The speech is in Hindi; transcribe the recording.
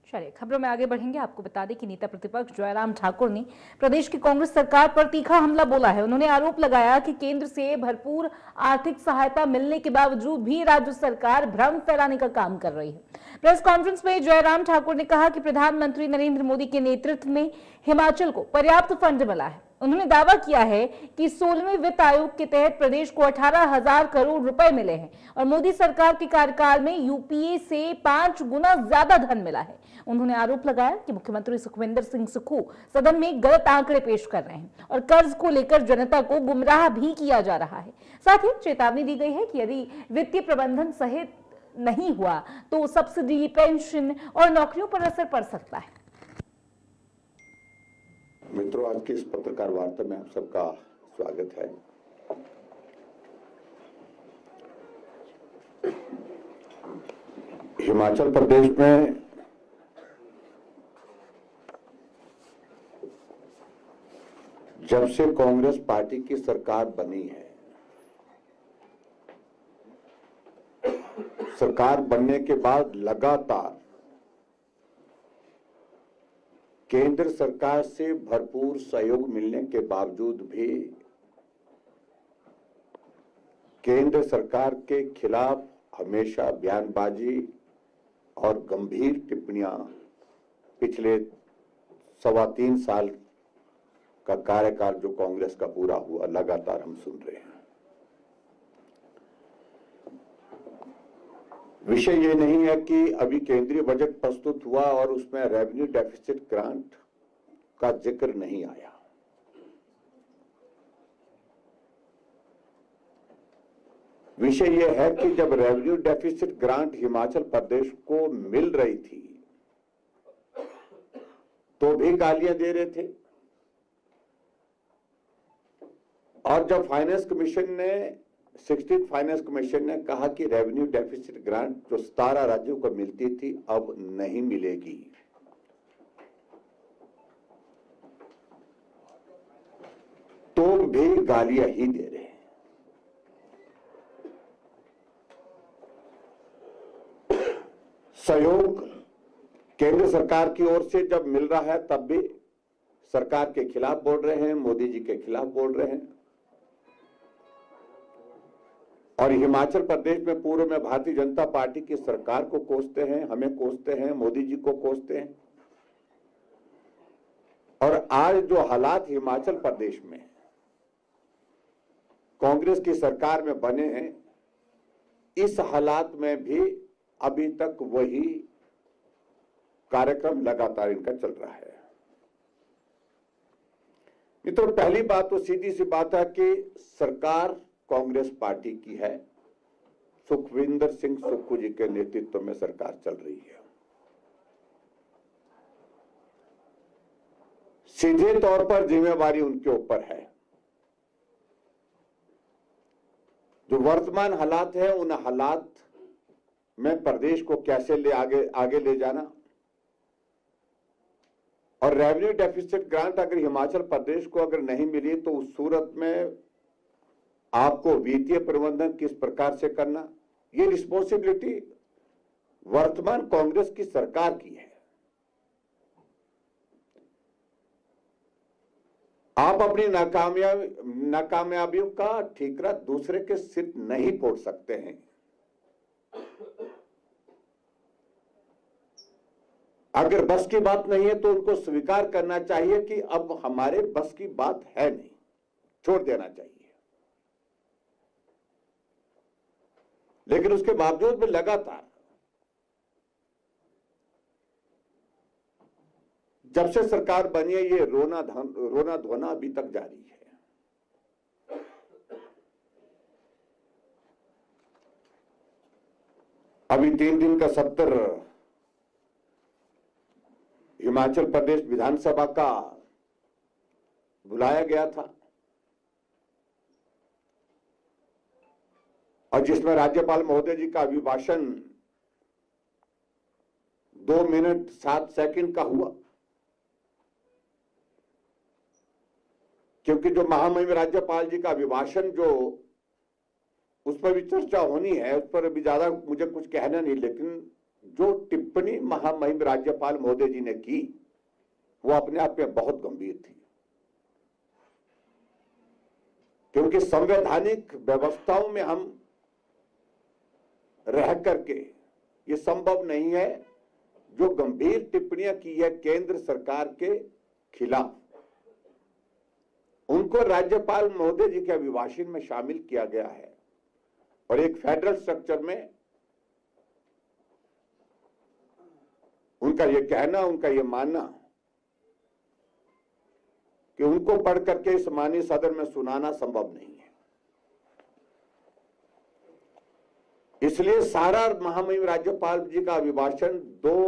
चलिए खबरों में आगे बढ़ेंगे। आपको बता दें कि नेता प्रतिपक्ष जयराम ठाकुर ने प्रदेश की कांग्रेस सरकार पर तीखा हमला बोला है। उन्होंने आरोप लगाया कि केंद्र से भरपूर आर्थिक सहायता मिलने के बावजूद भी राज्य सरकार भ्रम फैलाने का काम कर रही है। प्रेस कॉन्फ्रेंस में जयराम ठाकुर ने कहा कि प्रधानमंत्री नरेंद्र मोदी के नेतृत्व में हिमाचल को पर्याप्त फंड मिला है। उन्होंने दावा किया है कि 16वें वित्त आयोग के तहत प्रदेश को 18,000 करोड़ रुपए मिले हैं और मोदी सरकार के कार्यकाल में यूपीए से 5 गुना ज्यादा धन मिला है। उन्होंने आरोप लगाया कि मुख्यमंत्री सुखविंदर सिंह सुक्खू सदन में गलत आंकड़े पेश कर रहे हैं और कर्ज को लेकर जनता को गुमराह भी किया जा रहा है। साथ ही चेतावनी दी गई है कि यदि वित्तीय प्रबंधन सही नहीं हुआ तो सब्सिडी, पेंशन और नौकरियों पर असर पड़ सकता है। मित्रों, आज की इस पत्रकार वार्ता में आप सबका स्वागत है। हिमाचल प्रदेश में जब से कांग्रेस पार्टी की सरकार बनी है, सरकार बनने के बाद लगातार केंद्र सरकार से भरपूर सहयोग मिलने के बावजूद भी केंद्र सरकार के खिलाफ हमेशा बयानबाजी और गंभीर टिप्पणियां पिछले 3.25 साल का कार्यकाल जो कांग्रेस का पूरा हुआ लगातार हम सुन रहे हैं। विषय ये नहीं है कि अभी केंद्रीय बजट प्रस्तुत हुआ और उसमें रेवेन्यू डेफिसिट ग्रांट का जिक्र नहीं आया। विषय यह है कि जब revenue deficit grant Himachal Pradesh को मिल रही थी तो भी गालियां दे रहे थे, और जब फाइनेंस कमीशन ने 16th फाइनेंस कमीशन ने कहा कि रेवेन्यू डेफिसिट ग्रांट जो 17 राज्यों को मिलती थी अब नहीं मिलेगी, तो भी गालियां ही दे रहे हैं। सहयोग केंद्र सरकार की ओर से जब मिल रहा है तब भी सरकार के खिलाफ बोल रहे हैं, मोदी जी के खिलाफ बोल रहे हैं। और हिमाचल प्रदेश में पूर्व में भारतीय जनता पार्टी की सरकार को कोसते हैं, हमें कोसते हैं, मोदी जी को कोसते हैं। और आज जो हालात हिमाचल प्रदेश में कांग्रेस की सरकार में बने हैं, इस हालात में भी अभी तक वही कार्यक्रम लगातार इनका चल रहा है। मित्रों, पहली बात तो सीधी सी बात है कि सरकार कांग्रेस पार्टी की है, सुखविंदर सिंह सुक्खू जी के नेतृत्व में सरकार चल रही है। सीधे तौर पर जिम्मेवारी उनके ऊपर है। जो वर्तमान हालात है उन हालात में प्रदेश को कैसे आगे ले जाना, और रेवेन्यू डेफिसिट ग्रांट अगर हिमाचल प्रदेश को अगर नहीं मिली तो उस सूरत में आपको वित्तीय प्रबंधन किस प्रकार से करना, ये रिस्पॉन्सिबिलिटी वर्तमान कांग्रेस की सरकार की है। आप अपनी नाकामयाबियों का ठीकरा दूसरे के सिर नहीं फोड़ सकते हैं। अगर बस की बात नहीं है तो उनको स्वीकार करना चाहिए कि अब हमारे बस की बात है नहीं, छोड़ देना चाहिए। लेकिन उसके बावजूद भी लगातार जब से सरकार बनी है ये रोना धोना अभी तक जारी है। अभी 3 दिन का सत्र हिमाचल प्रदेश विधानसभा का बुलाया गया था और जिसमें राज्यपाल महोदय जी का अभिभाषण 2 मिनट 7 सेकंड का हुआ, क्योंकि जो महामहिम राज्यपाल जी का अभिभाषण जो उस पर भी चर्चा होनी है, उस पर अभी ज्यादा मुझे कुछ कहना नहीं, लेकिन जो टिप्पणी महामहिम राज्यपाल महोदय जी ने की वो अपने आप में बहुत गंभीर थी, क्योंकि संवैधानिक व्यवस्थाओं में हम रह करके ये संभव नहीं है जो गंभीर टिप्पणियां की है केंद्र सरकार के खिलाफ, उनको राज्यपाल महोदय जी के अभिभाषण में शामिल किया गया है और एक फेडरल स्ट्रक्चर में उनका ये कहना, उनका ये मानना कि उनको पढ़ करके इस माननीय सदन में सुनाना संभव नहीं है। इसलिए सारा महामहिम राज्यपाल जी का अभिभाषण 2